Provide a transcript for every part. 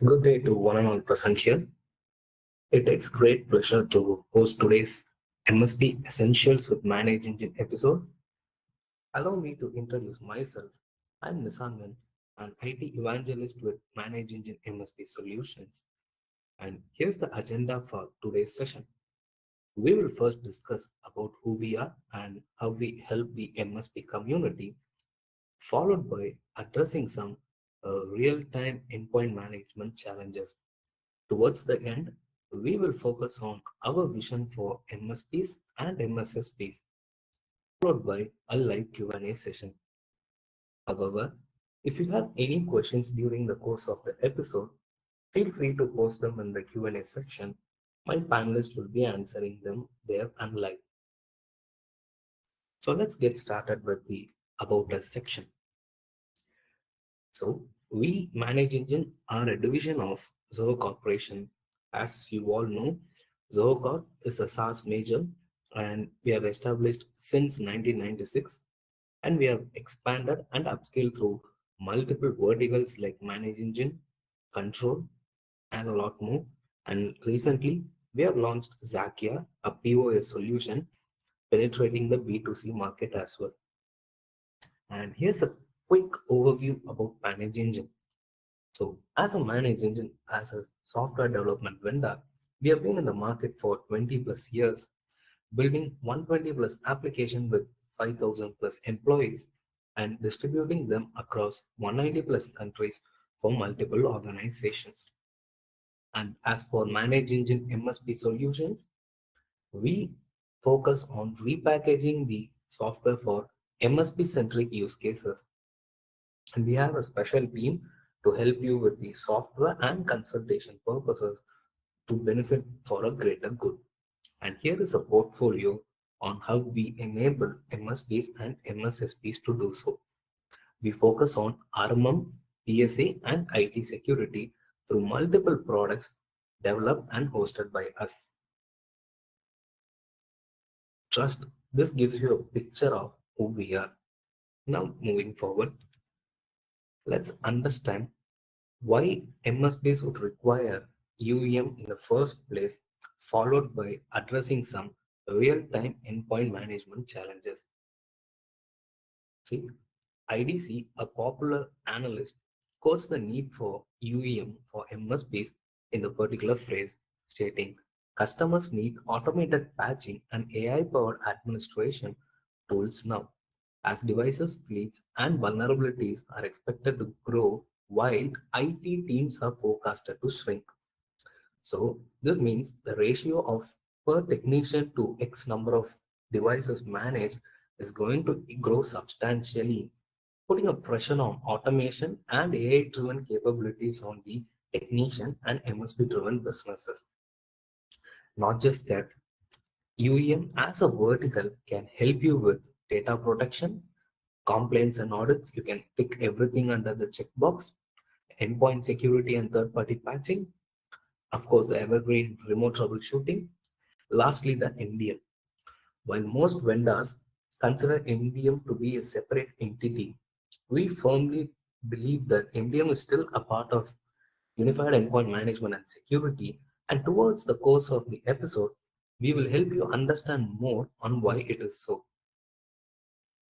Good day to one and all present here. It takes great pleasure to host today's MSP Essentials with Manage Engine episode. Allow me to introduce myself. I'm Nisangan, an IT evangelist with Manage Engine MSP Solutions. And here's the agenda for today's session. We will first discuss about who we are and how we help the MSP community, followed by addressing some real-time endpoint management challenges. Towards the end, we will focus on our vision for MSPs and MSSPs, followed by a live Q&A session. However, if you have any questions during the course of the episode, feel free to post them in the Q&A section. My panelists will be answering them there and live. So let's get started with the About Us section. So we Manage Engine are a division of Zoho Corporation. As you all know, Zoho Corp is a SaaS major and we have established since 1996, and we have expanded and upscaled through multiple verticals like Manage Engine, Control, and a lot more. And recently, we have launched Zakia, a POS solution penetrating the B2C market as well. And here's a quick overview about Manage Engine. So, as a managed engine, as a software development vendor, we have been in the market for 20 plus years, building 120 plus application with 5,000 plus employees and distributing them across 190 plus countries for multiple organizations. And as for managed engine MSP solutions, we focus on repackaging the software for MSP centric use cases, and we have a special team to help you with the software and consultation purposes to benefit for a greater good. And here is a portfolio on how we enable MSPs and MSSPs to do so. We focus on RMM, PSA, and IT security through multiple products developed and hosted by us. Trust, this gives you a picture of who we are. Now, moving forward, let's understand why MSPs would require UEM in the first place, followed by addressing some real-time endpoint management challenges. See, IDC, a popular analyst, quotes the need for UEM for MSPs in the particular phrase, stating customers need automated patching and AI-powered administration tools now, as devices, fleets, and vulnerabilities are expected to grow while IT teams are forecasted to shrink. So this means the ratio of per technician to X number of devices managed is going to grow substantially, putting a pressure on automation and AI-driven capabilities on the technician and MSP-driven businesses. Not just that, UEM as a vertical can help you with data protection, compliance and audits. You can pick everything under the checkbox, endpoint security and third-party patching, of course, the evergreen remote troubleshooting. Lastly, the MDM. While most vendors consider MDM to be a separate entity, we firmly believe that MDM is still a part of unified endpoint management and security. And towards the course of the episode, we will help you understand more on why it is so.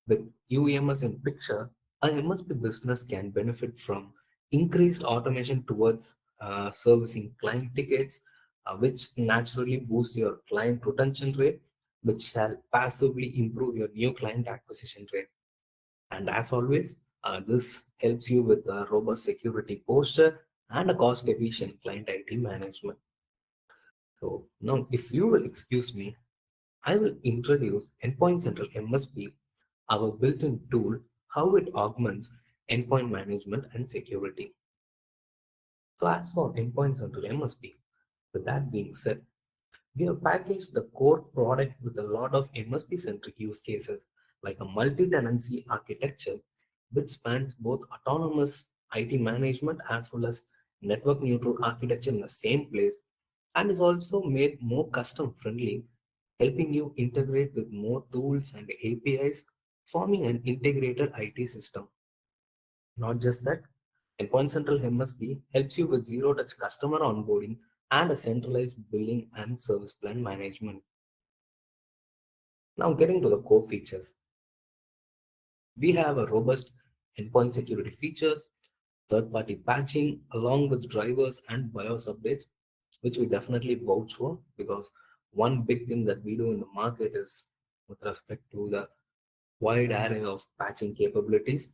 With UEMS in picture, a MSP business can benefit from increased automation towards servicing client tickets, which naturally boosts your client retention rate, which shall passively improve your new client acquisition rate. And as always, this helps you with a robust security posture and a cost-efficient client IT management. So now, if you will excuse me, I will introduce Endpoint Central MSP, our built-in tool, how it augments endpoint management and security. So as for Endpoint Central MSP, with that being said, we have packaged the core product with a lot of MSP-centric use cases like a multi-tenancy architecture, which spans both autonomous IT management as well as network neutral architecture in the same place, and is also made more custom friendly, helping you integrate with more tools and APIs, forming an integrated IT system. Not just that, Endpoint Central MSP helps you with zero touch customer onboarding and a centralized billing and service plan management. Now, getting to the core features, we have a robust endpoint security features, third party patching, along with drivers and BIOS updates, which we definitely vouch for because one big thing that we do in the market is with respect to the wide array of patching capabilities.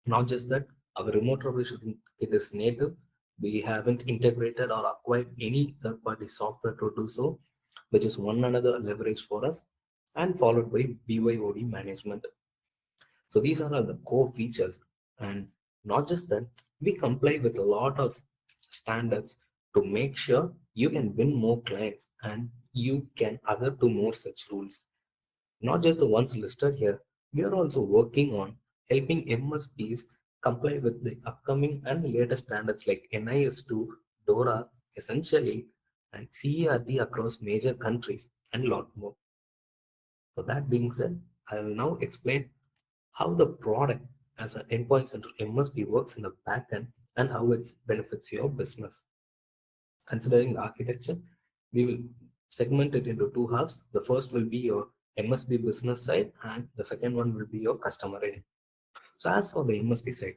Not just that, our remote troubleshooting kit is native. We haven't integrated or acquired any third-party software to do so, which is one another leverage for us, and followed by BYOD management. So these are all the core features. And not just that, we comply with a lot of standards to make sure you can win more clients and you can adhere to more such rules. Not just the ones listed here, we are also working on helping MSPs comply with the upcoming and latest standards like NIS2, DORA, essentially, and CERT across major countries, and a lot more. So that being said, I will now explain how the product as an endpoint central MSP works in the backend and how it benefits your business. Considering the architecture, we will segment it into two halves. The first will be your MSP business side, and the second one will be your customer end. So, as for the MSP side,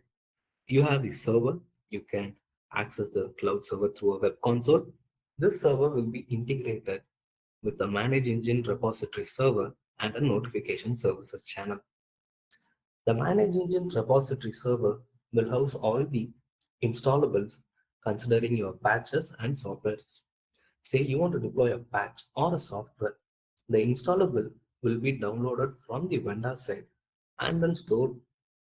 you have the server. You can access the cloud server through a web console. This server will be integrated with the manage engine repository server and a notification services channel. The manage engine repository server will house all the installables considering your patches and software. Say you want to deploy a patch or a software, the installable will be downloaded from the vendor side and then stored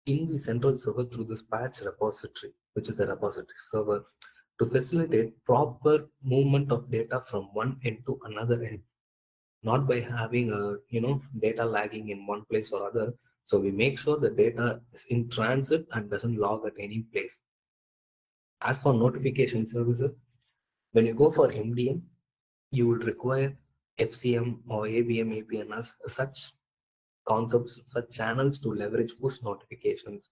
in the central server through this patch repository, which is the repository server, to facilitate proper movement of data from one end to another end, not by having a data lagging in one place or other. So we make sure the data is in transit and doesn't log at any place. As for notification services, when you go for MDM, you would require FCM or ABM APN as such concepts, such channels to leverage push notifications.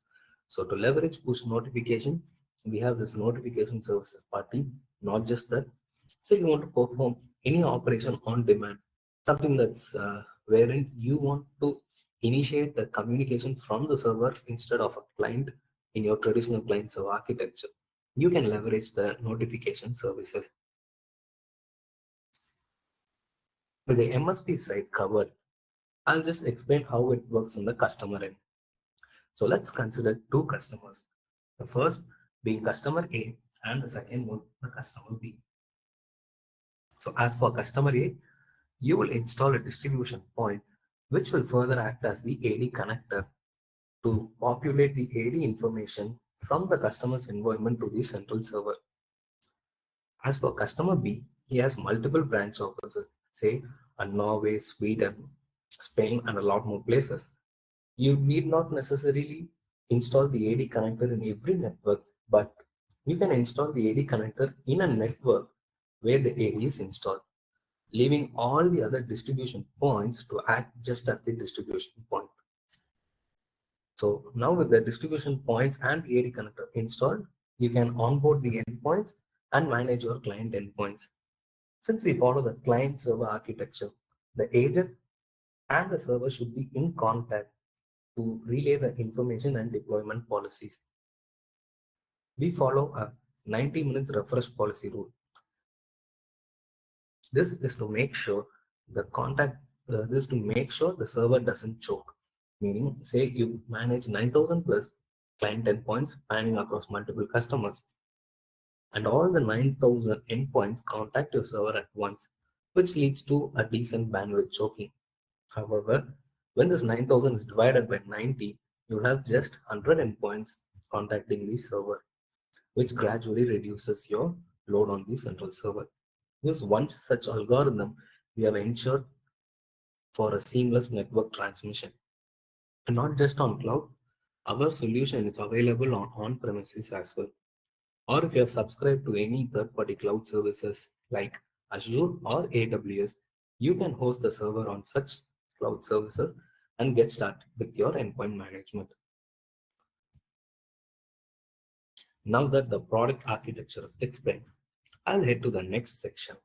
So to leverage push notification, we have this notification services party. Not just that, say you want to perform any operation on demand, something that's wherein you want to initiate the communication from the server instead of a client in your traditional client server architecture. You can leverage the notification services. With the MSP side covered, I'll just explain how it works in the customer end. So let's consider two customers. The first being customer A and the second one the customer B. So as for customer A, you will install a distribution point which will further act as the AD connector to populate the AD information from the customer's environment to the central server. As for customer B, he has multiple branch offices, say Norway, Sweden, Spain, and a lot more places. You need not necessarily install the AD connector in every network, but you can install the AD connector in a network where the AD is installed, leaving all the other distribution points to act just as the distribution point. So now with the distribution points and the AD connector installed, you can onboard the endpoints and manage your client endpoints. Since we follow the client server architecture, the agent and the server should be in contact to relay the information and deployment policies. We follow a 90 minutes refresh policy rule. This is to make sure the server doesn't choke. Meaning, say you manage 9,000 plus client endpoints spanning across multiple customers, and all the 9,000 endpoints contact your server at once, which leads to a decent bandwidth choking. However, when this 9,000 is divided by 90, you have just 100 endpoints contacting the server, which gradually reduces your load on the central server. This one such algorithm we have ensured for a seamless network transmission. And not just on cloud, our solution is available on on-premises as well. Or if you have subscribed to any third-party cloud services like Azure or AWS, you can host the server on such cloud services and get started with your endpoint management. Now that the product architecture is explained, I'll head to the next section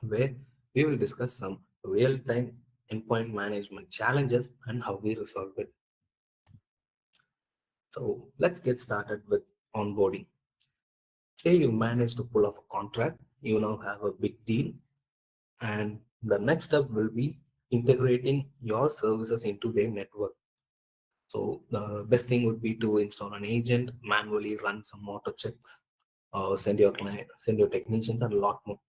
where we will discuss some real-time endpoint management challenges and how we resolve it. So let's get started with onboarding. Say you manage to pull off a contract, you now have a big deal, and the next step will be integrating your services into their network. So the best thing would be to install an agent, manually run some auto checks, send your client, send your technicians, and a lot more.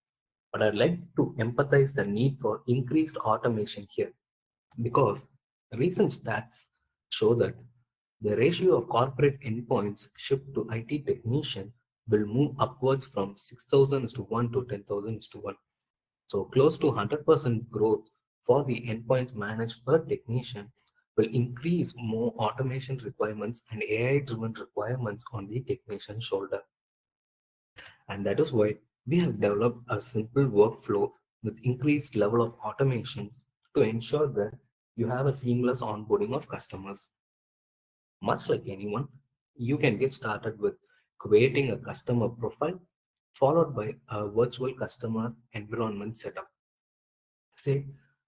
But I'd like to empathize the need for increased automation here because recent stats show that the ratio of corporate endpoints shipped to IT technician will move upwards from 6,000 to 1 to 10,000 to 1. So close to 100% growth for the endpoints managed per technician will increase more automation requirements and AI-driven requirements on the technician shoulder. And that is why we have developed a simple workflow with increased level of automation to ensure that you have a seamless onboarding of customers. Much like anyone, you can get started with creating a customer profile followed by a virtual customer environment setup. Say,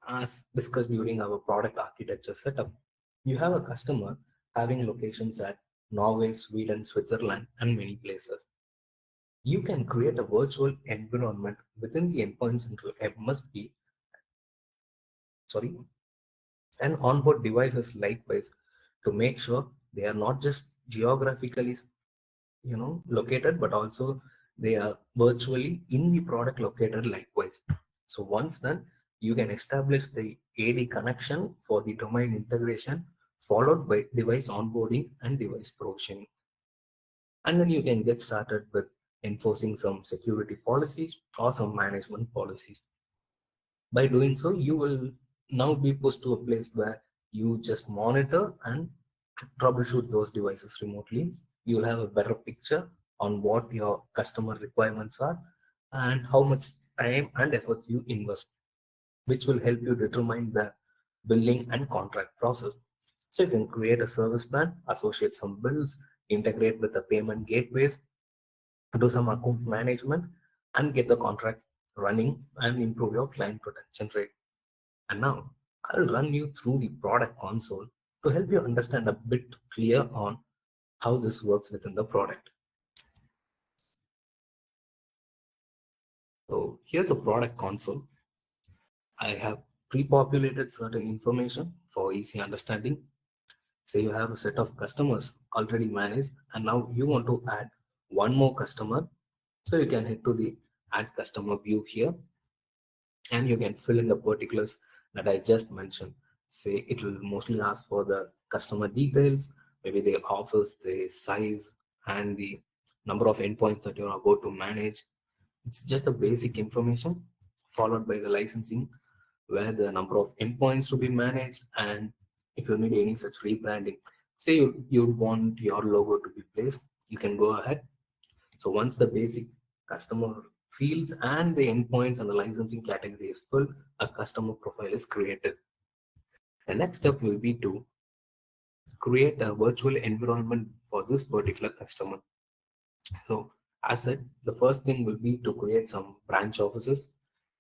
as discussed during our product architecture setup, you have a customer having locations at Norway, Sweden, Switzerland, and many places. You can create a virtual environment within the endpoints into MSP, sorry, and onboard devices likewise to make sure they are not just geographically located, but also they are virtually in the product located likewise. So once done, you can establish the AD connection for the domain integration followed by device onboarding and device provisioning. And then you can get started with enforcing some security policies or some management policies. By doing so, you will now be pushed to a place where you just monitor and troubleshoot those devices remotely. You'll have a better picture on what your customer requirements are and how much time and efforts you invest, which will help you determine the billing and contract process. So you can create a service plan, associate some bills, integrate with the payment gateways, do some account management, and get the contract running and improve your client retention rate. And now I'll run you through the product console to help you understand a bit clear on how this works within the product. So here's a product console. I have pre-populated certain information for easy understanding. Say you have a set of customers already managed and now you want to add one more customer. So you can head to the add customer view here and you can fill in the particulars that I just mentioned. Say it will mostly ask for the customer details, maybe the offers, the size, and the number of endpoints that you're about to manage. It's just the basic information followed by the licensing, where the number of endpoints to be managed, and if you need any such rebranding. Say you want your logo to be placed, you can go ahead. So once the basic customer fields and the endpoints and the licensing category is full, a customer profile is created. The next step will be to create a virtual environment for this particular customer. So as said, the first thing will be to create some branch offices,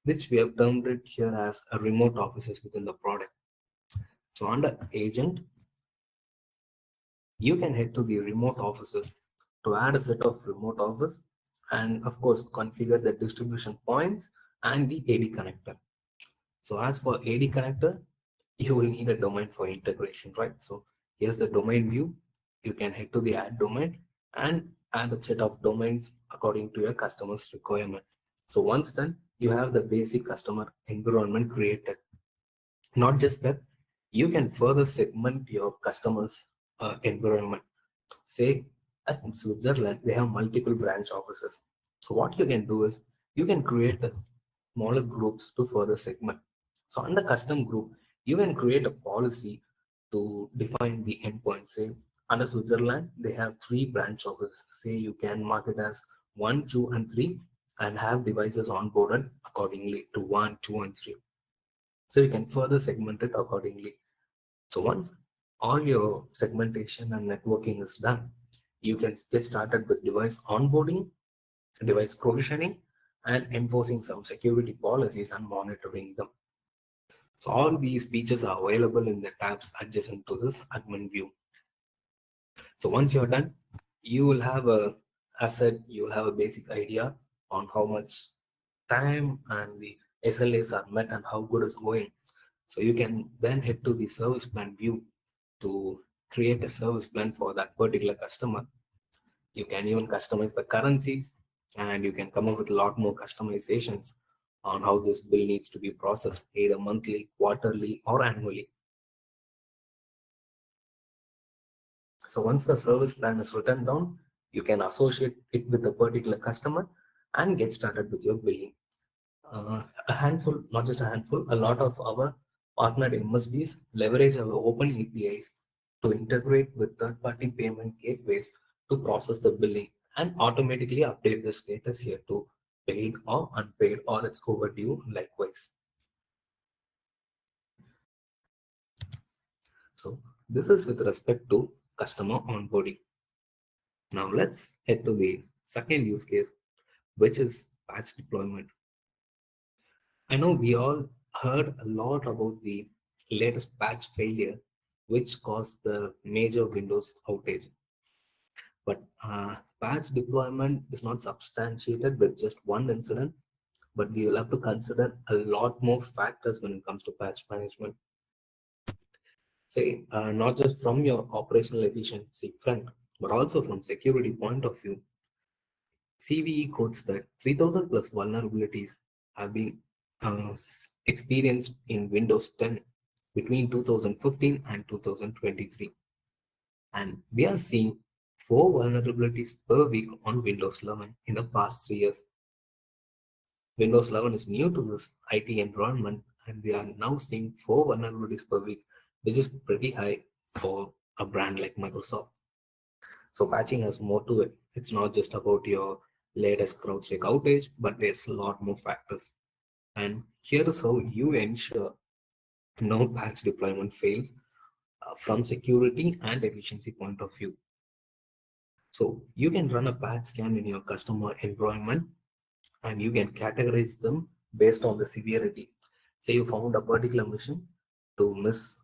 which we have termed it here as a remote offices within the product. So under agent, you can head to the remote offices to add a set of remote office and of course configure the distribution points and the AD connector. So as for AD connector, you will need a domain for integration, right? So here's the domain view. You can head to the add domain and add a set of domains according to your customer's requirement. So once done, you have the basic customer environment created. Not just that, you can further segment your customers' environment. Say at Switzerland, they have multiple branch offices. So what you can do is you can create a smaller groups to further segment. So under custom group, you can create a policy to define the endpoint. Say under Switzerland, they have three branch offices. Say you can mark it as 1, 2, and 3 and have devices onboarded accordingly to 1, 2, and 3. So you can further segment it accordingly. So once all your segmentation and networking is done, You can get started with device onboarding, device provisioning, and enforcing some security policies and monitoring them. So all these features are available in the tabs adjacent to this admin view. So once you're done, you will have a asset, you will have a basic idea on how much time and the SLAs are met and how good is going. So you can then head to the service plan view to create a service plan for that particular customer. You can even customize the currencies, and you can come up with a lot more customizations on how this bill needs to be processed, either monthly, quarterly, or annually. So once the service plan is written down, you can associate it with a particular customer and get started with your billing. A handful, not just a handful, a lot of our partnered MSPs leverage our open APIs to integrate with third-party payment gateways to process the billing and automatically update the status here to paid or unpaid or it's overdue likewise. So this is with respect to customer onboarding. Now let's head to the second use case, which is patch deployment. I know we all heard a lot about the latest patch failure, which caused the major Windows outage. But patch deployment is not substantiated with just one incident, but we will have to consider a lot more factors when it comes to patch management. Say, not just from your operational efficiency front, but also from security point of view. CVE quotes that 3000 plus vulnerabilities have been experienced in Windows 10 between 2015 and 2023. And we are seeing 4 vulnerabilities per week on Windows 11 in the past 3 years. Windows 11 is new to this IT environment, and we are now seeing 4 vulnerabilities per week, which is pretty high for a brand like Microsoft. So patching has more to it. It's not just about your latest CrowdStrike outage, but there's a lot more factors. And here is how you ensure no patch deployment fails from security and efficiency point of view. So you can run a patch scan in your customer environment and you can categorize them based on the severity. Say you found a particular machine to miss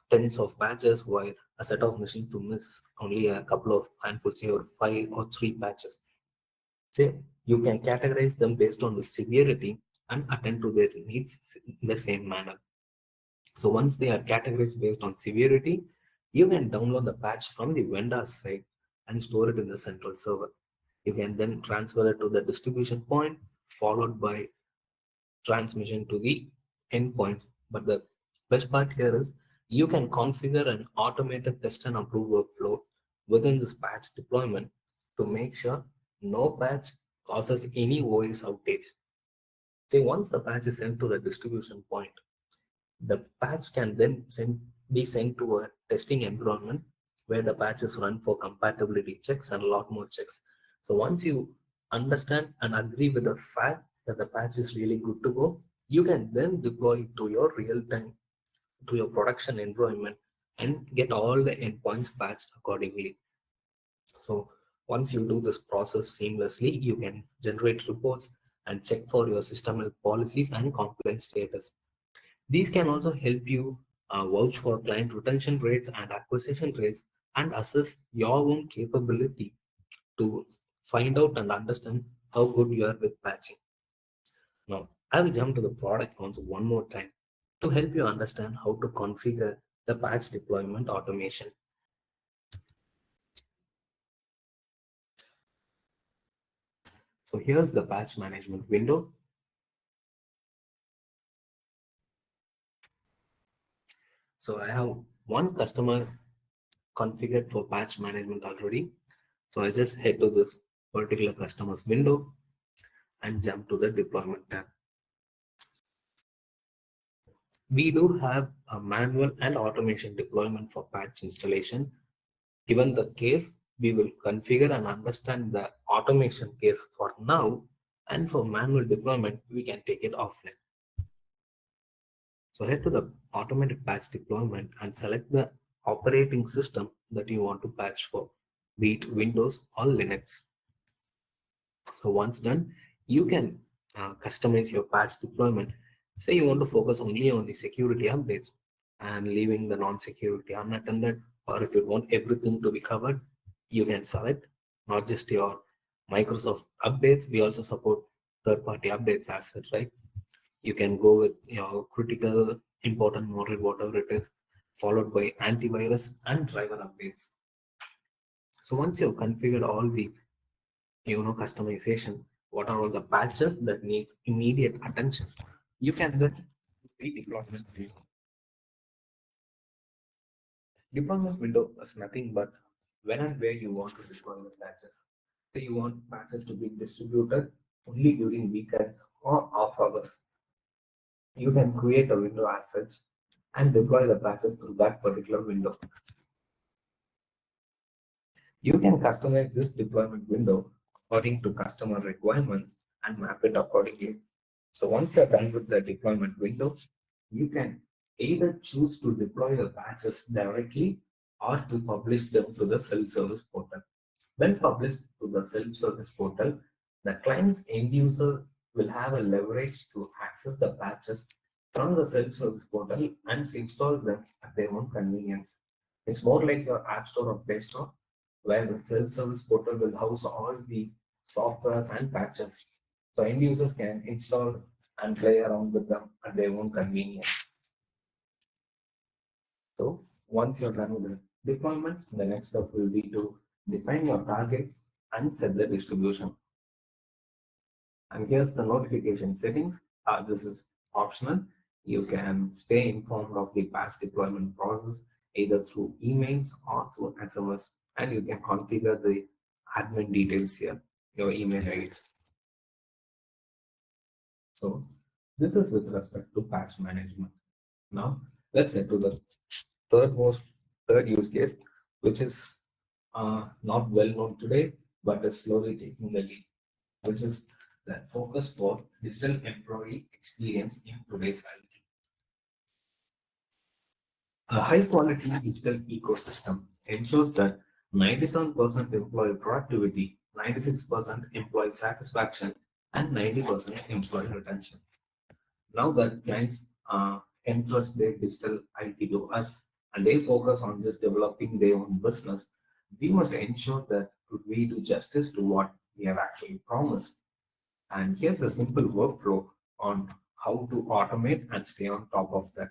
tens of patches, while a set of machines to miss only a couple of handfuls, say, or 5 or 3 patches. Say you can categorize them based on the severity and attend to their needs in the same manner. So once they are categorized based on severity, you can download the patch from the vendor side and store it in the central server. You can then transfer it to the distribution point, followed by transmission to the endpoint. But the best part here is you can configure an automated test and approve workflow within this patch deployment to make sure no patch causes any OS outage. Say once the patch is sent to the distribution point, the patch can then be sent to a testing environment where the patch is run for compatibility checks and a lot more checks. So once you understand and agree with the fact that the patch is really good to go, you can then deploy it to your real time, to your production environment and get all the endpoints patched accordingly. So once you do this process seamlessly, you can generate reports and check for your system health policies and compliance status. These can also help you vouch for client retention rates and acquisition rates and assess your own capability to find out and understand how good you are with patching. Now, I will jump to the product console one more time to help you understand how to configure the patch deployment automation. So here's the patch management window. So I have one customer configured for patch management already. So I just head to this particular customer's window and jump to the deployment tab. We do have a manual and automation deployment for patch installation. Given the case, we will configure and understand the automation case for now, and for manual deployment, we can take it offline. So head to the automated patch deployment and select the operating system that you want to patch for. be it Windows or Linux. So once done, you can customize your patch deployment. Say you want to focus only on the security updates and leaving the non-security unattended, or if you want everything to be covered, you can select not just your Microsoft updates. We also support third-party updates as such, right? You can go with your critical, important model, whatever it is, followed by antivirus and driver updates. So once you've configured all the customization, what are all the patches that needs immediate attention, you can then deployment window. Deployment window is nothing but when and where you want to deploy the patches. Say you want patches to be distributed only during weekends or off hours, you can create a window as such and deploy the patches through that particular window. You can customize this deployment window according to customer requirements and map it accordingly. So once you're done with the deployment window, you can either choose to deploy the patches directly or to publish them to the self-service portal. When published to the self-service portal, the client's end user will have a leverage to access the patches from the self-service portal and install them at their own convenience. It's more like your App Store or Play Store, where the self-service portal will house all the softwares and patches. So end users can install and play around with them at their own convenience. So once you're done with the deployment, the next step will be to define your targets and set the distribution. And here's the notification settings. This is optional. You can stay informed of the patch deployment process either through emails or through SMS. And you can configure the admin details here, your email IDs. So this is with respect to patch management. Now let's head to the third use case, which is not well known today, but is slowly taking the lead, which is the focus for digital employee experience in today's IT. A high quality digital ecosystem ensures that 97% employee productivity, 96% employee satisfaction, and 90% employee retention. Now that clients entrust their digital IT to us and they focus on just developing their own business, we must ensure that we do justice to what we have actually promised. And here's a simple workflow on how to automate and stay on top of that.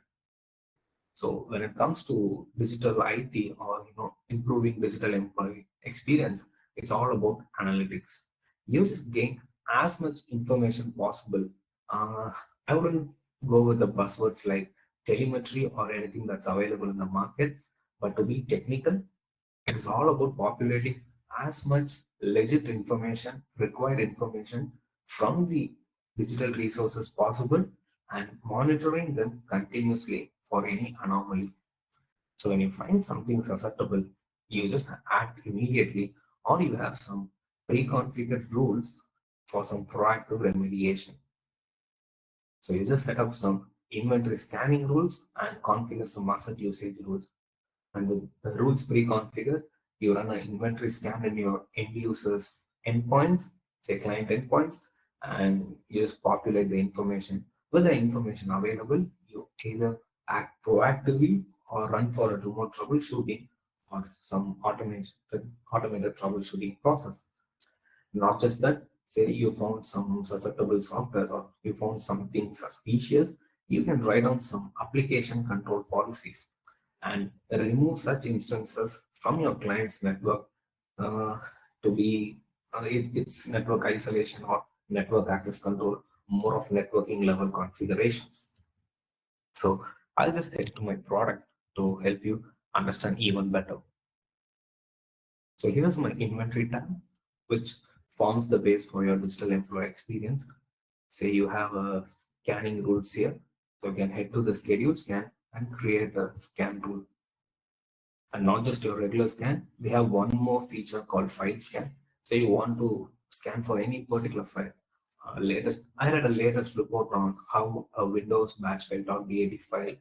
So when it comes to digital IT or improving digital employee experience, it's all about analytics. You just gain as much information possible. Uh, I wouldn't go with the buzzwords like telemetry or anything that's available in the market, but to be technical, it is all about populating as much legit information, required information from the digital resources possible and monitoring them continuously for any anomaly. So when you find something susceptible, you just act immediately or you have some pre-configured rules for some proactive remediation. So you just set up some inventory scanning rules and configure some asset usage rules. And with the rules pre-configured, you run an inventory scan in your end users endpoints, say client endpoints, and you just populate the information. With the information available, you either act proactively or run for a remote troubleshooting or some automated troubleshooting process. Not just that, say you found some susceptible software or you found something suspicious, you can write down some application control policies and remove such instances from your client's network uh, to be it's network isolation or network access control, more of networking level configurations. So I'll just head to my product to help you understand even better. So here's my inventory tab, which forms the base for your digital employee experience. Say you have a scanning rules here. So you can head to the schedule scan and create a scan rule. And not just your regular scan, we have one more feature called file scan. So you want to scan for any particular file. I read a latest report on how a Windows batch file.bat file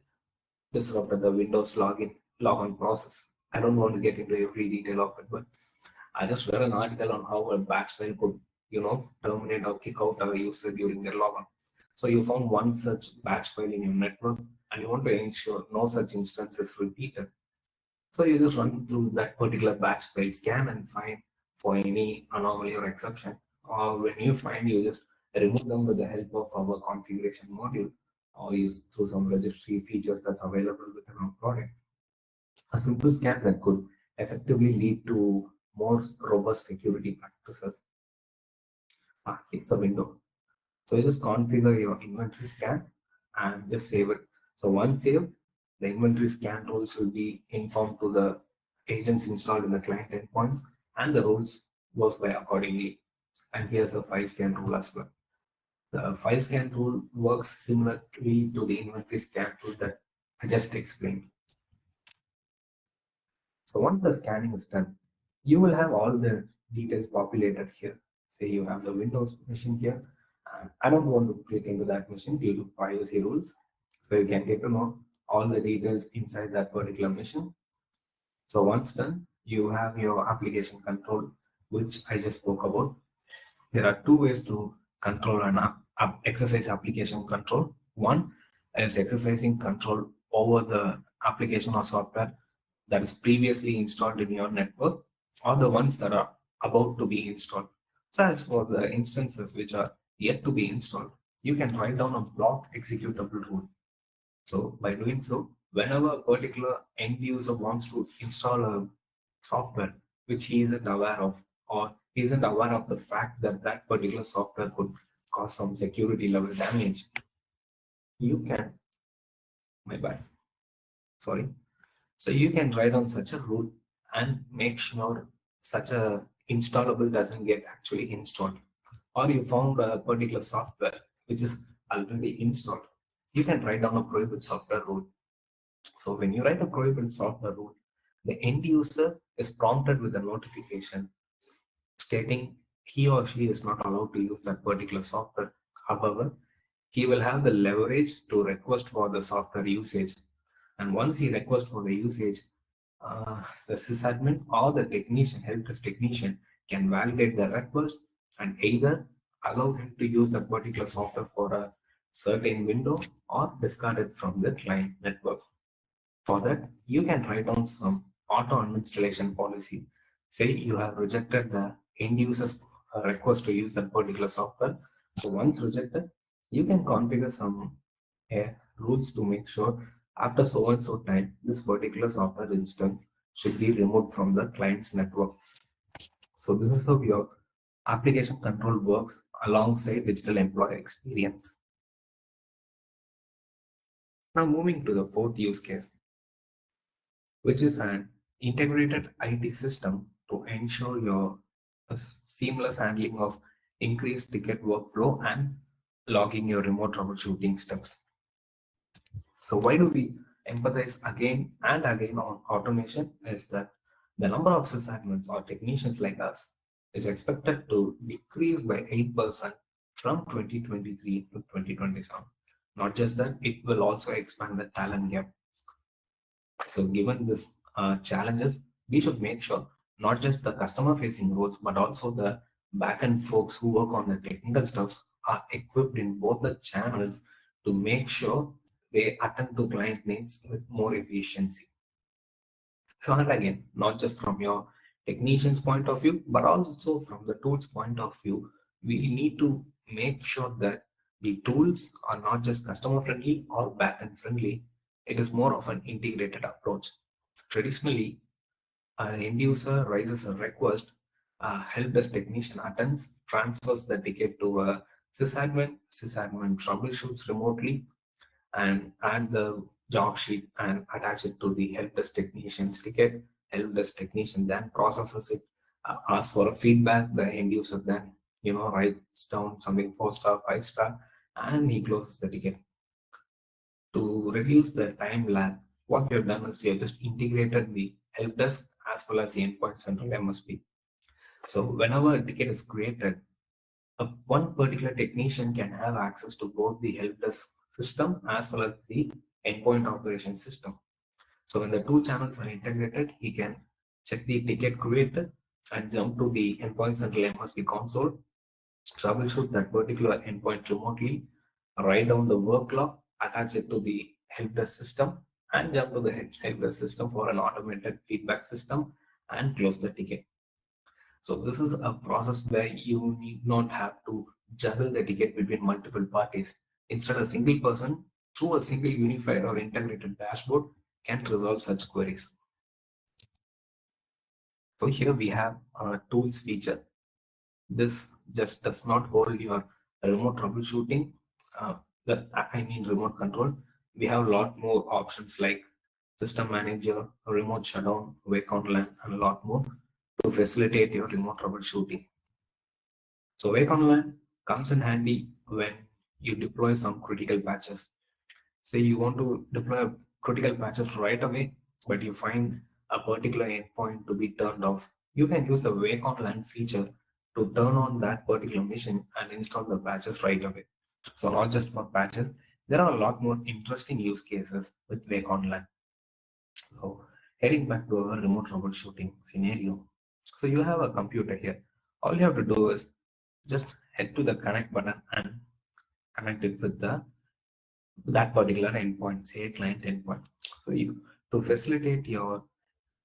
disrupted the Windows logon process. I don't want to get into every detail of it, but I just read an article on how a batsman could, terminate or kick out a user during their logon. So you found one such batch file in your network and you want to ensure no such instance is repeated. So you just run through that particular batch file scan and find for any anomaly or exception. Or when you find, you just remove them with the help of our configuration module or use through some registry features that's available within our product. A simple scan that could effectively lead to more robust security practices. Here's the window. So you just configure your inventory scan and just save it. So once saved, the inventory scan rules will be informed to the agents installed in the client endpoints and the rules goes by accordingly. And here's the file scan rule as well. The file scan rule works similarly to the inventory scan rule that I just explained. So once the scanning is done, you will have all the details populated here. Say you have the Windows machine here. I don't want to click into that machine due to privacy rules. So you can get to know all the details inside that particular machine. So once done, you have your application control, which I just spoke about. There are two ways to control and exercise application control. One is exercising control over the application or software that is previously installed in your network or the ones that are about to be installed. So as for the instances which are yet to be installed, you can write down a block executable rule. So by doing so, whenever a particular end user wants to install a software which he isn't aware of or he isn't aware of the fact that that particular software could cause some security level damage, you can, my bad, sorry. So you can write on such a rule and make sure such a installable doesn't get actually installed. Or you found a particular software which is already installed. You can write down a prohibit software rule. So when you write a prohibit software rule, the end user is prompted with a notification stating he or she is not allowed to use that particular software. However, he will have the leverage to request for the software usage. And once he requests for the usage, the sysadmin or the technician, help desk technician, can validate the request and either allow him to use that particular software for a certain window or discard it from the client network. For that, you can write down some auto uninstallation policy. Say you have rejected the end user's request to use that particular software. So once rejected, you can configure some rules to make sure after so and so time, this particular software instance should be removed from the client's network. So this is how your application control works alongside digital employee experience. Now moving to the fourth use case, which is an integrated IT system to ensure your seamless handling of increased ticket workflow and logging your remote troubleshooting steps. So why do we empathize again and again on automation is that the number of sysadmins or technicians like us is expected to decrease by 8% from 2023 to 2027. Not just that, it will also expand the talent gap. So given this challenges, we should make sure not just the customer facing roles, but also the back-end folks who work on the technical stuffs are equipped in both the channels to make sure they attend to client needs with more efficiency. So and again, not just from your technician's point of view, but also from the tools point of view, we need to make sure that the tools are not just customer friendly or back-end friendly. It is more of an integrated approach. Traditionally, an end user raises a request, a help desk technician attends, transfers the ticket to a sysadmin troubleshoots remotely, and add the job sheet and attach it to the help desk technician's ticket. Help desk technician then processes it, asks for a feedback. The end user then, writes down something 4-star, 5-star, and he closes the ticket. To reduce the time lag, what we have done is we have just integrated the help desk as well as the endpoint central MSP. So whenever a ticket is created, one particular technician can have access to both the help desk system as well as the endpoint operation system. So when the two channels are integrated, he can check the ticket created and jump to the endpoint central MSP console, troubleshoot that particular endpoint remotely, write down the work log, attach it to the help desk system, and jump to the help desk system for an automated feedback system and close the ticket. So this is a process where you need not have to juggle the ticket between multiple parties. Instead, a single person through a single unified or integrated dashboard can resolve such queries. So here we have a tools feature. This just does not hold your remote troubleshooting. Uh, I mean remote control. We have a lot more options like system manager, remote shutdown, wake on LAN, and a lot more to facilitate your remote troubleshooting. So wake on LAN comes in handy when you deploy some critical patches. Say you want to deploy critical patches right away, but you find a particular endpoint to be turned off. You can use the wake on LAN feature to turn on that particular machine and install the patches right away. So not just for patches, there are a lot more interesting use cases with wake on LAN. So heading back to our remote troubleshooting scenario. So you have a computer here. All you have to do is just head to the connect button and connect it with the that particular endpoint, say client endpoint. So you to facilitate your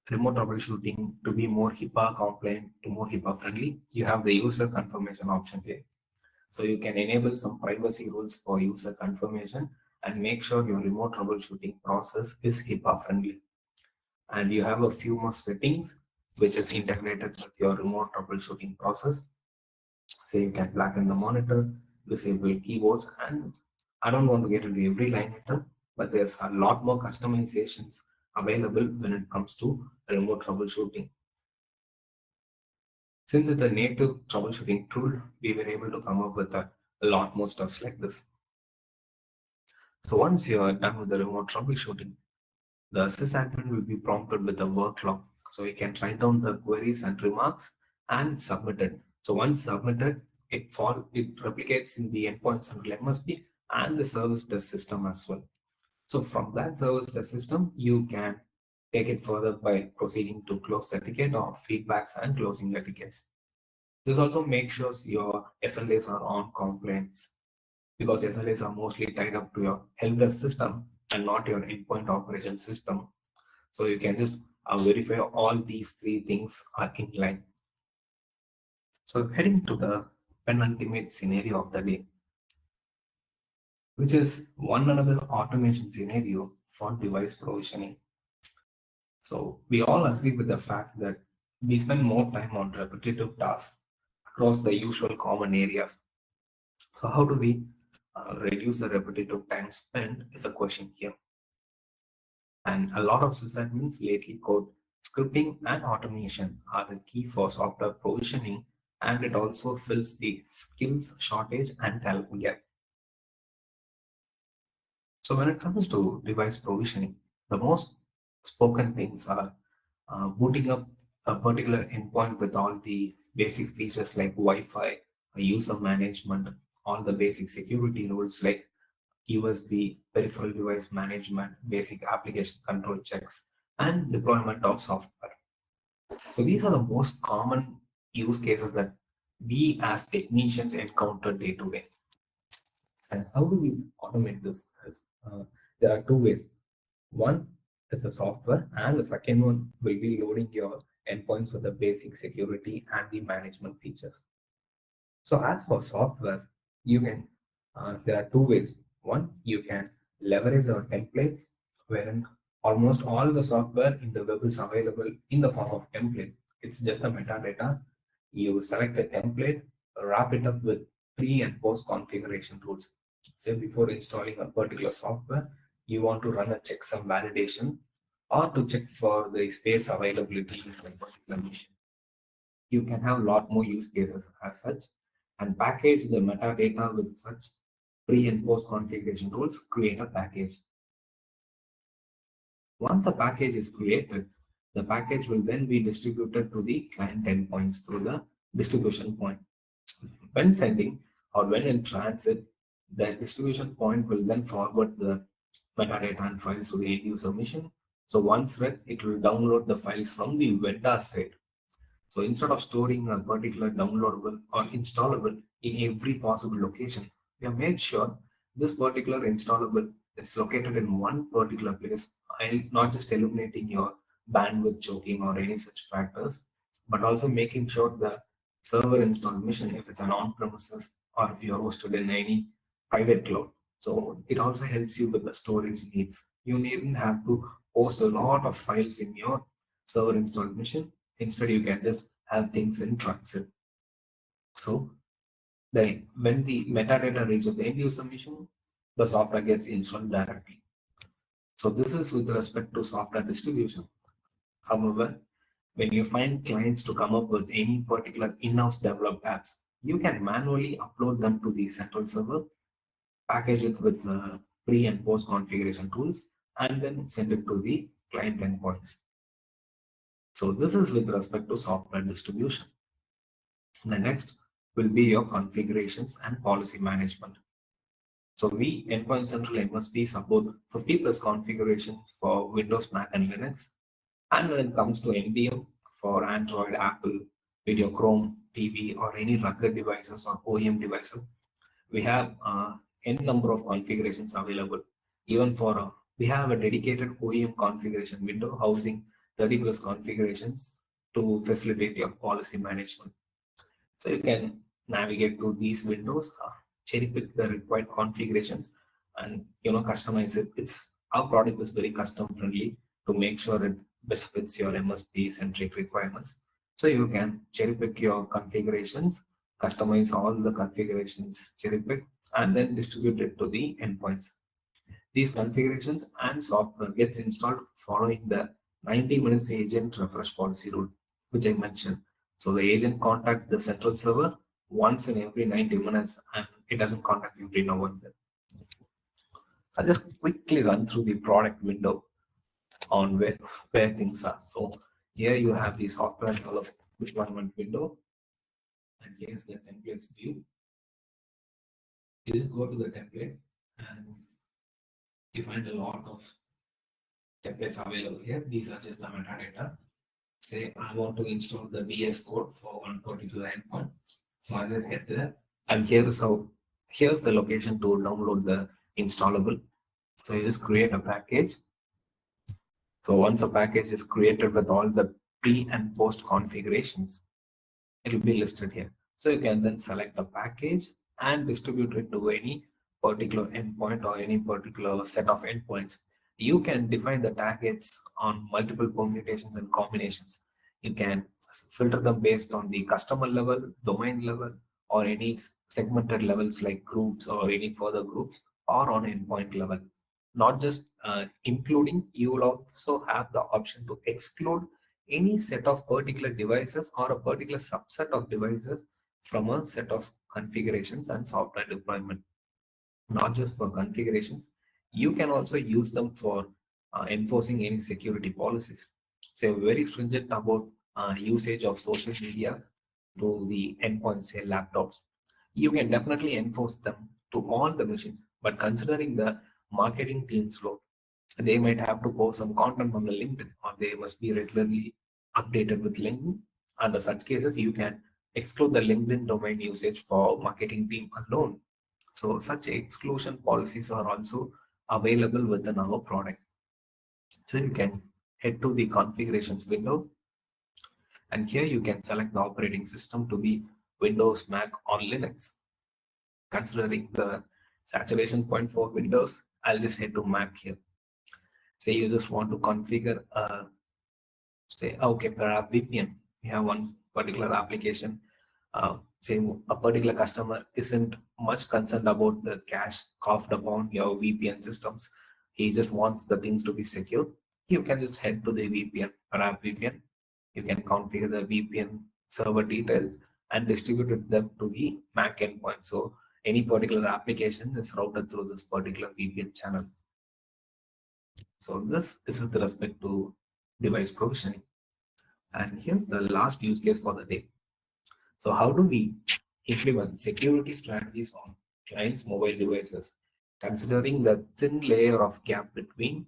remote troubleshooting to be more HIPAA compliant, to more HIPAA friendly, you have the user confirmation option here. So you can enable some privacy rules for user confirmation and make sure your remote troubleshooting process is HIPAA friendly. And you have a few more settings which is integrated with your remote troubleshooting process. Say you can blacken the monitor, disable keyboards, and I don't want to get into every line item, but there's a lot more customizations available when it comes to remote troubleshooting. Since it's a native troubleshooting tool, we were able to come up with a lot more stuff like this. So once you're done with the remote troubleshooting, the sysadmin will be prompted with a work log. So he can write down the queries and remarks and submit it. So once submitted, it replicates in the endpoint central MSP and the service desk system as well. So from that service desk system, you can take it further by proceeding to close the ticket or feedbacks and closing the tickets. This also makes sure your SLAs are on compliance because SLAs are mostly tied up to your help desk system and not your endpoint operation system. So you can just verify all these three things are in line. So heading to the penultimate scenario of the day, which is one another automation scenario for device provisioning. So we all agree with the fact that we spend more time on repetitive tasks across the usual common areas. So how do we reduce the repetitive time spent is a question here. And a lot of sysadmins lately code scripting and automation are the key for software provisioning, and it also fills the skills shortage and talent gap. So when it comes to device provisioning, the most spoken things are booting up a particular endpoint with all the basic features like Wi-Fi, user management, all the basic security rules like USB, peripheral device management, basic application control checks, and deployment of software. So these are the most common use cases that we as technicians encounter day to day. And how do we automate this? There are two ways. One is the software, and the second one will be loading your endpoints with the basic security and the management features. So as for software, you can there are two ways. One, you can leverage our templates, wherein almost all the software in the web is available in the form of template. It's just the metadata. You select a template, wrap it up with pre and post configuration rules. Say before installing a particular software, you want to run a checksum validation or to check for the space availability in the particular machine. You can have a lot more use cases as such and package the metadata with such pre and post configuration rules, create a package. Once a package is created, the package will then be distributed to the client endpoints through the distribution point. When sending or when in transit, the distribution point will then forward the metadata and files to the end user machine. So once read, it will download the files from the vendor side. So instead of storing a particular downloadable or installable in every possible location, we have made sure this particular installable is located in one particular place, and not just eliminating your bandwidth choking or any such factors, but also making sure the server installed machine, if it's an on-premises or if you're hosted in any private cloud. So it also helps you with the storage needs. You needn't have to host a lot of files in your server installed machine. Instead, you can just have things in transit. So then when the metadata reaches the end user machine, the software gets installed directly. So this is with respect to software distribution. However, when you find clients to come up with any particular in-house developed apps, you can manually upload them to the central server, package it with pre and post configuration tools, and then send it to the client endpoints. So this is with respect to software distribution. The next will be your configurations and policy management. So we, Endpoint Central MSP, support 50 plus configurations for Windows, Mac, and Linux. And when it comes to NPM for Android, Apple, Video, Chrome, TV, or any rugged devices or OEM devices, we have n number of configurations available. Even for we have a dedicated OEM configuration window housing 30 plus configurations to facilitate your policy management. So you can navigate to these windows, cherry pick the required configurations, and customize it. It's our product is very custom friendly to make sure it best fits your MSP centric requirements. So you can cherry pick your configurations, customize all the configurations, cherry pick, and then distribute it to the endpoints. These configurations and software gets installed following the 90 minutes agent refresh policy rule, which I mentioned. So the agent contact the central server once in every 90 minutes, and it doesn't contact every now and then. I'll just quickly run through the product window on where things are. So here you have the software deployment window, and here's the templates view. You just go to the template and you find a lot of templates available here. These are just the metadata. Say I want to install the VS code for one particular endpoint. So I just hit there, and here's the location to download the installable. So you just create a package. So once a package is created with all the pre and post configurations, it will be listed here. So you can then select a package and distribute it to any particular endpoint or any particular set of endpoints. You can define the targets on multiple permutations and combinations. You can filter them based on the customer level, domain level, or any segmented levels like groups or any further groups, or on endpoint level. Not just including, you will also have the option to exclude any set of particular devices or a particular subset of devices from a set of configurations and software deployment. Not just for configurations, you can also use them for enforcing any security policies. So very stringent about usage of social media to the endpoints, say laptops. You can definitely enforce them to all the machines, but considering the marketing team's load, they might have to post some content on the LinkedIn, or they must be regularly updated with LinkedIn. Under such cases, you can exclude the LinkedIn domain usage for marketing team alone. So such exclusion policies are also available within our product. So you can head to the configurations window, and here you can select the operating system to be Windows, Mac, or Linux. Considering the saturation point for Windows, I'll just head to Mac here. Say you just want to configure say okay, per app VPN. We have one particular application. Say a particular customer isn't much concerned about the cache coughed upon your VPN systems. He just wants the things to be secure. You can just head to the VPN, per app VPN. You can configure the VPN server details and distribute them to the Mac endpoint. So any particular application is routed through this particular VPN channel. So this is with respect to device provisioning. And here's the last use case for the day. So how do we implement security strategies on clients' mobile devices, considering the thin layer of gap between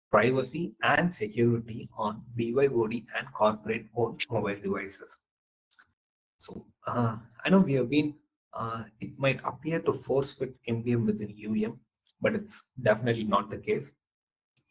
privacy and security on BYOD and corporate owned mobile devices? So I know we have been, it might appear to force fit MDM within UEM, but it's definitely not the case.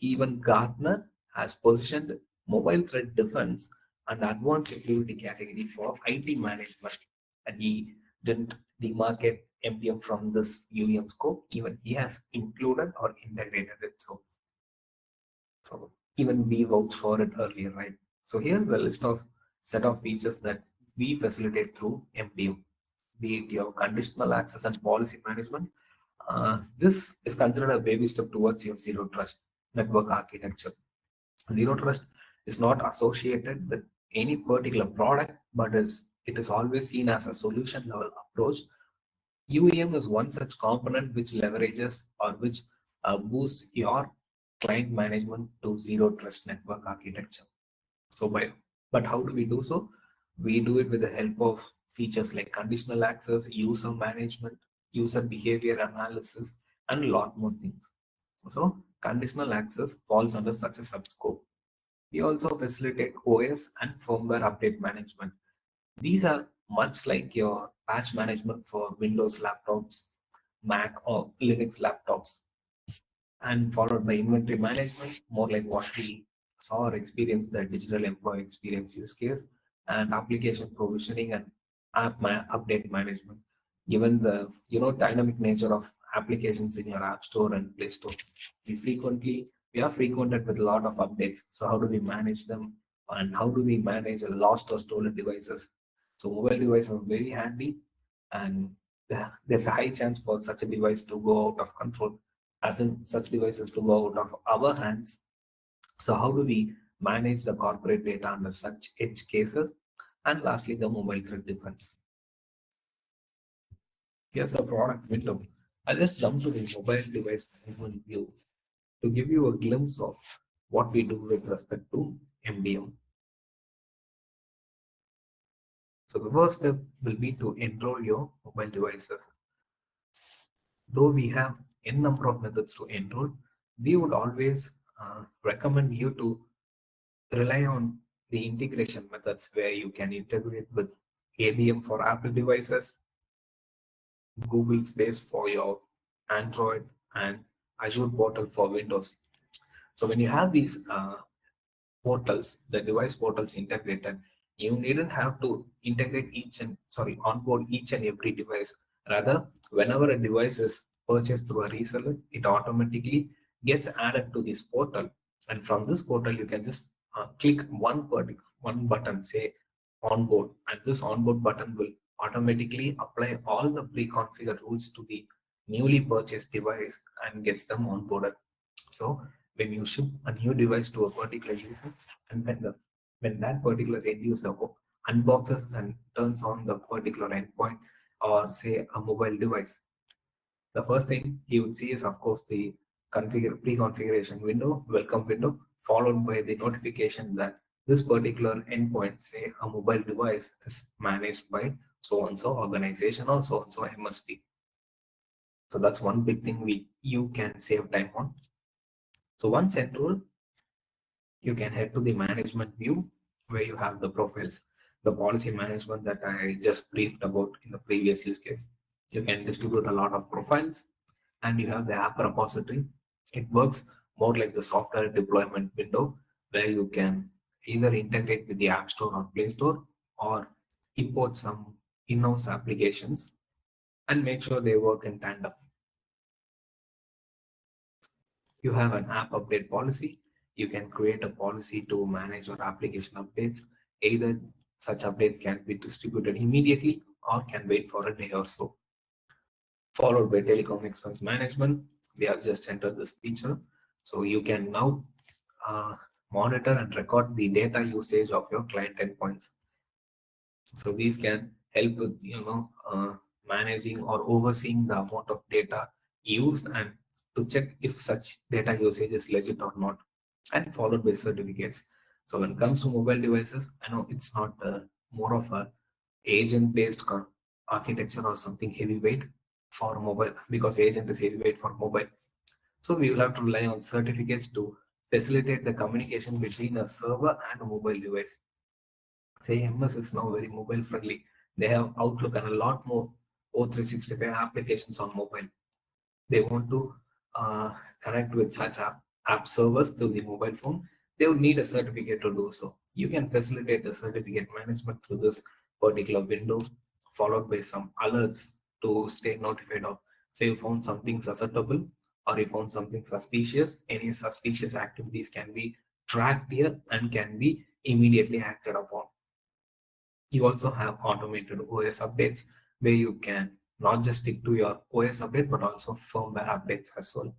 Even Gartner has positioned mobile threat defense and advanced security category for IT management, and he didn't demarcate MDM from this UEM scope. Even he has included or integrated it. So even we vouched for it earlier, right? So here's the list of set of features that we facilitate through MDM, be it your conditional access and policy management. This is considered a baby step towards your zero trust network architecture. Zero trust is not associated with any particular product, but it is always seen as a solution level approach. UEM is one such component which leverages or which boosts your client management to zero trust network architecture. So but how do we do so? We do it with the help of features like conditional access, user management, user behavior analysis, and a lot more things. So conditional access falls under such a subscope. We also facilitate OS and firmware update management. These are much like your patch management for Windows laptops, Mac or Linux laptops, and followed by inventory management, more like what we saw or experienced the digital employee experience use case, and application provisioning and update management. Given the dynamic nature of applications in your app store and play store, we are frequented with a lot of updates. So how do we manage them, and how do we manage lost or stolen devices? So mobile devices are very handy, and there's a high chance for such a device to go out of control, as in such devices to go out of our hands. So how do we manage the corporate data under such edge cases? And lastly, the mobile threat defense. Here's the product window. I'll just jump to the mobile device management view to give you a glimpse of what we do with respect to MDM. So the first step will be to enroll your mobile devices. Though we have n number of methods to enroll, we would always recommend you to rely on the integration methods where you can integrate with ABM for Apple devices, Google Space for your Android, and Azure Portal for Windows. So when you have these portals, the device portals integrated, you needn't have to integrate onboard each and every device. Rather, whenever a device is purchased through a reseller, it automatically gets added to this portal. And from this portal, you can just click one button, say onboard, and this onboard button will automatically apply all the pre-configured rules to the newly purchased device and gets them onboarded. So when you ship a new device to a particular user, and when that particular end user unboxes and turns on the particular endpoint or say a mobile device, the first thing he would see is of course the pre-configuration window, welcome window, followed by the notification that this particular endpoint, say a mobile device, is managed by so and so organization or so and so MSP. So that's one big thing you can save time on. So once enrolled, you can head to the management view where you have the profiles, the policy management that I just briefed about in the previous use case. You can distribute a lot of profiles, and you have the app repository. It works more like the software deployment window where you can either integrate with the App Store or Play Store or import some in-house applications and make sure they work in tandem. You have an app update policy. You can create a policy to manage your application updates. Either such updates can be distributed immediately or can wait for a day or so. Followed by telecom expense management. We have just entered this feature. So you can now monitor and record the data usage of your client endpoints. So these can help with managing or overseeing the amount of data used and to check if such data usage is legit or not, and followed by certificates. So when it comes to mobile devices, I know it's not more of a agent-based architecture or something heavyweight for mobile, because agent is heavyweight for mobile. So we will have to rely on certificates to facilitate the communication between a server and a mobile device. Say MS is now very mobile friendly. They have Outlook and a lot more O365 applications on mobile. They want to uh, connect with such app servers to the mobile phone, they would need a certificate to do so. You can facilitate the certificate management through this particular window, followed by some alerts to stay notified of. Say you found something susceptible or you found something suspicious, any suspicious activities can be tracked here and can be immediately acted upon. You also have automated OS updates where you can not just stick to your OS update but also firmware updates as well.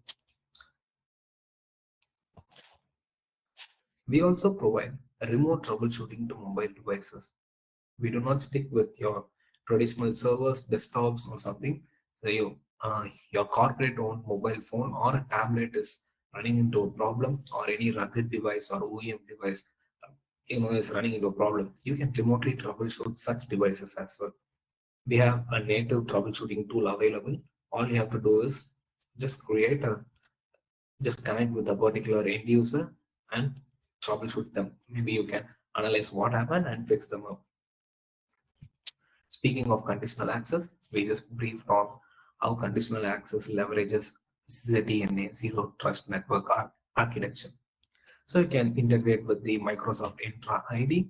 We also provide remote troubleshooting to mobile devices. We do not stick with your traditional servers, desktops, or something. So your corporate owned mobile phone or a tablet is running into a problem, or any rugged device or OEM device is running into a problem. You can remotely troubleshoot such devices as well. We have a native troubleshooting tool available. All you have to do is just just connect with a particular end user and troubleshoot them. Maybe you can analyze what happened and fix them up. Speaking of conditional access, we just briefed on how conditional access leverages ZTNA, Zero Trust Network architecture. So you can integrate with the Microsoft Entra ID,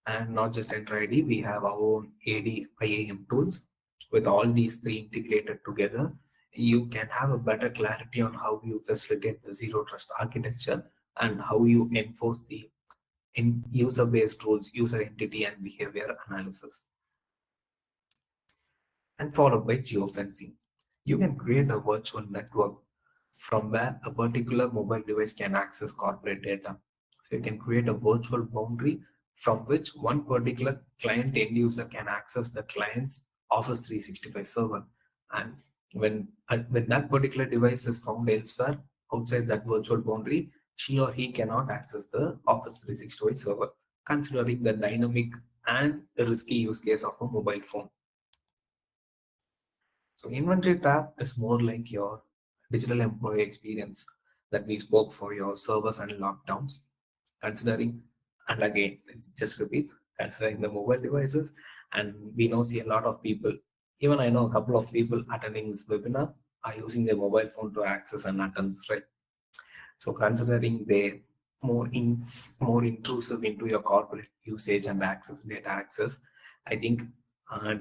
and not just Entra ID, we have our own AD IAM tools. With all these three integrated together, you can have a better clarity on how you facilitate the Zero Trust architecture and how you enforce the in user-based rules, user entity and behavior analysis, and followed by geofencing. You can create a virtual network from where a particular mobile device can access corporate data. So you can create a virtual boundary from which one particular client end user can access the client's Office 365 server. And when that particular device is found elsewhere outside that virtual boundary, she or he cannot access the Office 365 server, considering the dynamic and the risky use case of a mobile phone. So inventory tab is more like your digital employee experience that we spoke for your servers and lockdowns. Considering, and again, it just repeats, considering the mobile devices, and we know see a lot of people, even I know a couple of people attending this webinar are using their mobile phone to access and attend this, right? So considering they more in more intrusive into your corporate usage and access data access, I think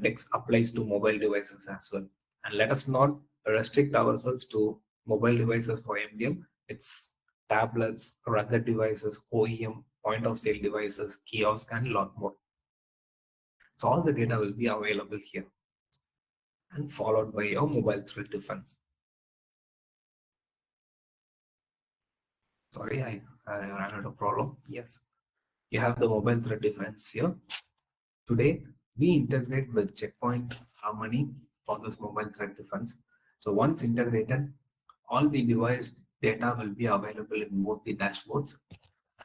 Dex applies to mobile devices as well. And let us not restrict ourselves to mobile devices for MDM. It's tablets, rugged devices, OEM, point of sale devices, kiosk, and a lot more. So all the data will be available here, and followed by your mobile threat defense. Sorry, I ran out of problem. Yes, you have the mobile threat defense here. Today, we integrate with Checkpoint Harmony for this mobile threat defense. So once integrated, all the device data will be available in both the dashboards,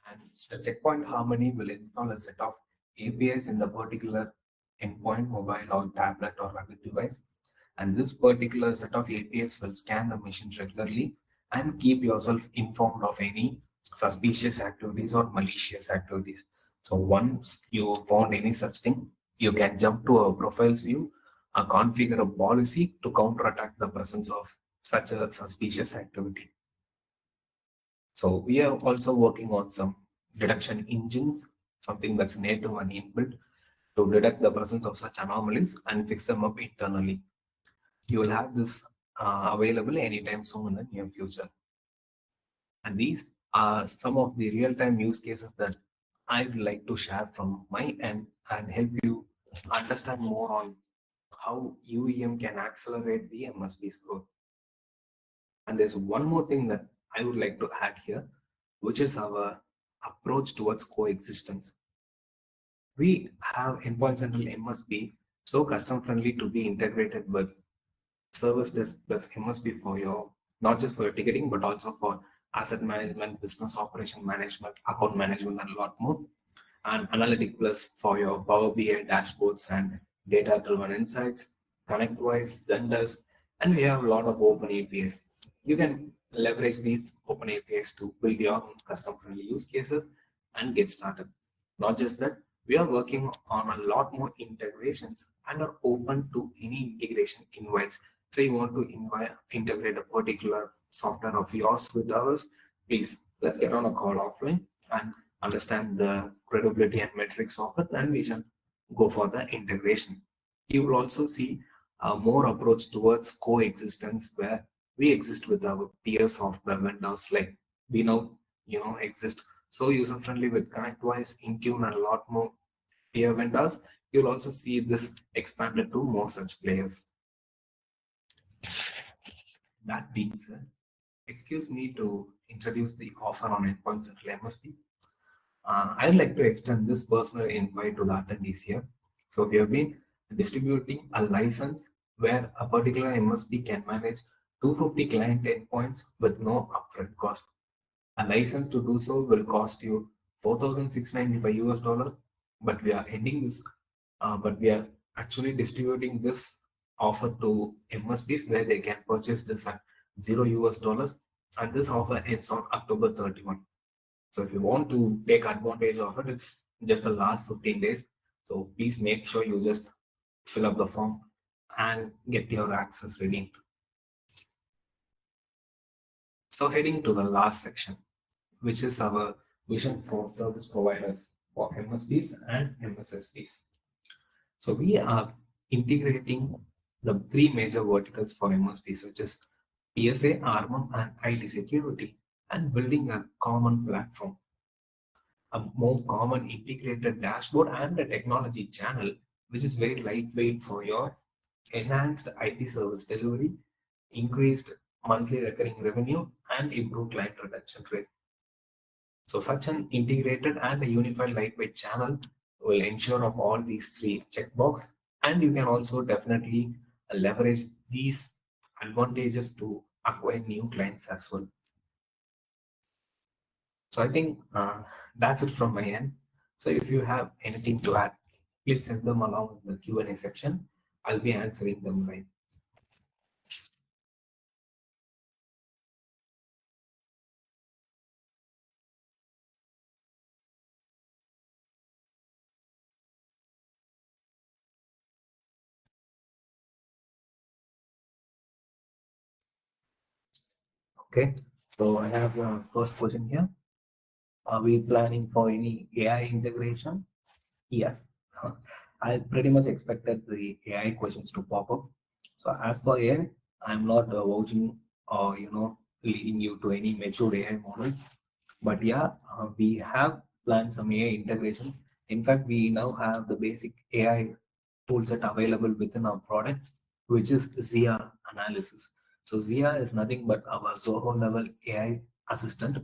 and the Checkpoint Harmony will install a set of APIs in the particular endpoint, mobile or tablet or rugged device. And this particular set of APIs will scan the machine regularly and keep yourself informed of any suspicious activities or malicious activities. So once you found any such thing, you can jump to a profiles view, configure a policy to counterattack the presence of such a suspicious activity. So we are also working on some detection engines, something that's native and inbuilt to detect the presence of such anomalies and fix them up internally. You will have this available anytime soon in the near future. And these are some of the real-time use cases that I'd like to share from my end and help you understand more on how UEM can accelerate the MSP's growth. And there's one more thing that I would like to add here, which is our approach towards coexistence. We have Endpoint Central MSP so custom friendly to be integrated with service desk plus MSP for your, not just for your ticketing but also for asset management, business operation management, account management, and a lot more. And Analytic Plus for your Power BI dashboards and data driven insights, ConnectWise, Zendesk, and we have a lot of open APIs. You can leverage these open APIs to build your own custom friendly use cases and get started. Not just that, We are working on a lot more integrations and are open to any integration invites. So you want to integrate a particular software of yours with ours, please let's get on a call offline and understand the credibility and metrics of it, and we shall go for the integration. You will also see a more approach towards coexistence where we exist with our peer software vendors, like we now exist so user friendly with ConnectWise, Intune, and a lot more peer vendors. You'll also see this expanded to more such players. That being said, excuse me to introduce the offer on Endpoint Central MSP. I'd like to extend this personal invite to the attendees here. So we have been distributing a license where a particular MSP can manage 250 client endpoints with no upfront cost. A license to do so will cost you 4,695 US dollar, but we are ending this, but we are actually distributing this offer to MSPs where they can purchase this at 0 US dollars, and this offer ends on October 31. So if you want to take advantage of it, it's just the last 15 days. So please make sure you just fill up the form and get your access redeemed. So heading to the last section, which is our vision for service providers for MSPs and MSSPs. So we are integrating the three major verticals for MSPs, which is PSA, ARMM, and IT security, and building a common platform, a more common integrated dashboard, and a technology channel, which is very lightweight for your enhanced IT service delivery, increased monthly recurring revenue, and improved client retention rate. So such an integrated and a unified lightweight channel will ensure of all these three checkbox, and you can also definitely leverage these advantages to acquire new clients as well. So I think that's it from my end. So if you have anything to add, please send them along in the Q&A section. I'll be answering them live. Okay. So I have the first question here. Are we planning for any AI integration? Yes. I pretty much expected the AI questions to pop up. So as for AI, I'm not vouching or leading you to any mature AI models. But yeah, we have planned some AI integration. In fact, we now have the basic AI toolset available within our product, which is Zia analysis. So Zia is nothing but our Zoho level AI assistant,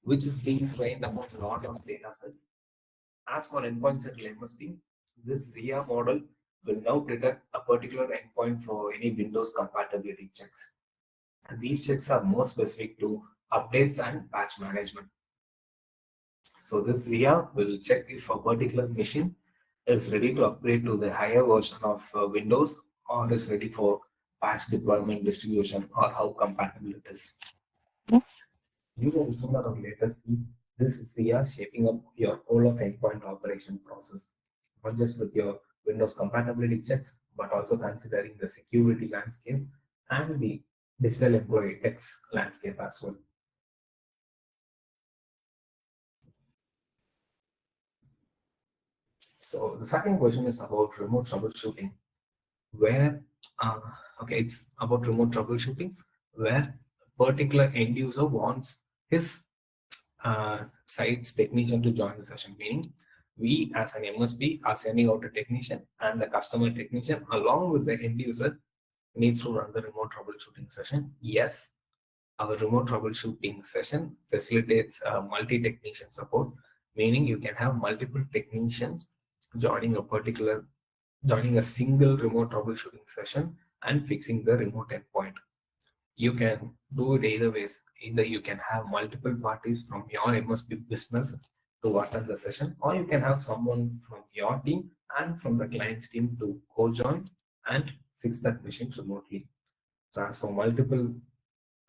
which is being trained upon a lot of data sets. As for endpoint settle MSP, this Zia model will now detect a particular endpoint for any Windows compatibility checks. And these checks are more specific to updates and patch management. So this Zia will check if a particular machine is ready to upgrade to the higher version of Windows, or is ready for patch deployment distribution, or how compatible it is. You will sooner or later see this Zia shaping up your whole of endpoint operation process, not just with your Windows compatibility checks, but also considering the security landscape and the digital employee X landscape as well. So the second question is about remote troubleshooting, where okay, it's about remote troubleshooting, where a particular end user wants his site's technician to join the session, meaning we as an MSP are sending out a technician, and the customer technician along with the end user needs to run the remote troubleshooting session. Yes, our remote troubleshooting session facilitates multi-technician support, meaning you can have multiple technicians joining a particular joining a single remote troubleshooting session and fixing the remote endpoint. You can do it either ways. Either you can have multiple parties from your MSP business to attend the session, or you can have someone from your team and from the client's team to co-join and fix that machine remotely. So as for multiple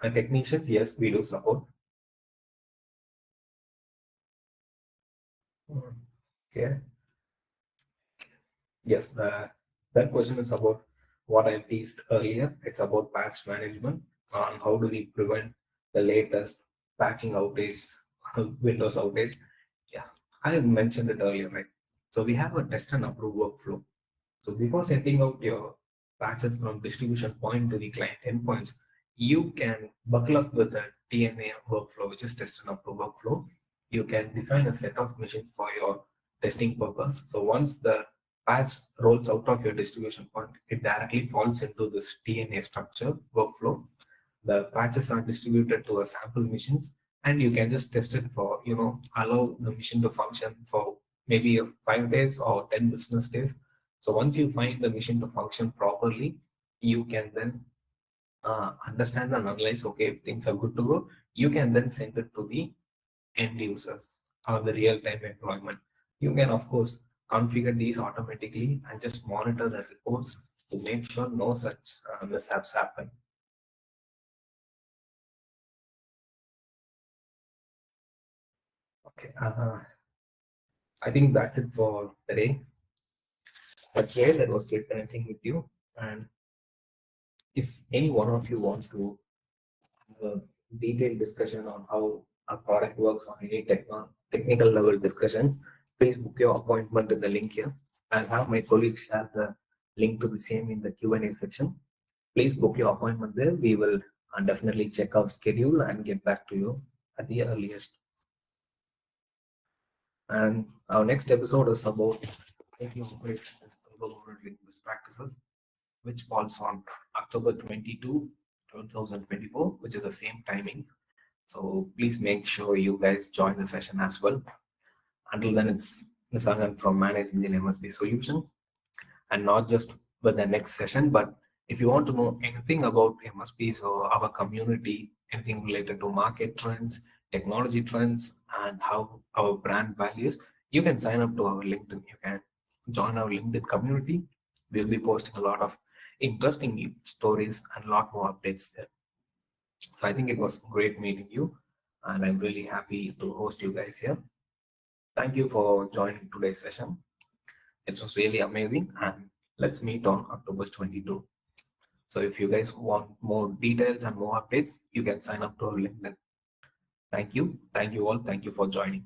technicians, yes, we do support. Okay. Yes, that question is about what I teased earlier. It's about patch management on how do we prevent the latest patching outage, Windows outage. Yeah, I mentioned it earlier, right? So we have a test and approve workflow. So before sending out your patches from distribution point to the client endpoints, you can buckle up with the TNA workflow, which is test and approve workflow. You can define a set of machines for your testing purpose. So once the patch rolls out of your distribution point, it directly falls into this TNA structure workflow. The patches are distributed to a sample machines, and you can just test it for, allow the machine to function for maybe 5 days or 10 business days. So once you find the machine to function properly, you can then understand and analyze, okay, if things are good to go, you can then send it to the end users or the real-time employment. You can, of course, configure these automatically and just monitor the reports to make sure no such mishaps happen. Okay, I think that's it for today. That's great. That was great connecting with you. And if any one of you wants to have a detailed discussion on how a product works on any technical level discussions, please book your appointment in the link here. I'll have my colleague share the link to the same in the Q&A section. Please book your appointment there. We will definitely check our schedule and get back to you at the earliest. And our next episode is about taking operations and global monitoring best practices, which falls on October 22, 2024, which is the same timings. So please make sure you guys join the session as well. Until then, it's Nisangan from Managed Indian MSP Solutions, and not just with the next session, but if you want to know anything about MSPs or our community, anything related to market trends, technology trends, and how our brand values, you can sign up to our LinkedIn. You can join our LinkedIn community. We'll be posting a lot of interesting stories and a lot more updates there. So I think it was great meeting you, and I'm really happy to host you guys here. Thank you for joining today's session. It was really amazing, and let's meet on October 22. So if you guys want more details and more updates, you can sign up to our LinkedIn. Thank you. Thank you all. Thank you for joining.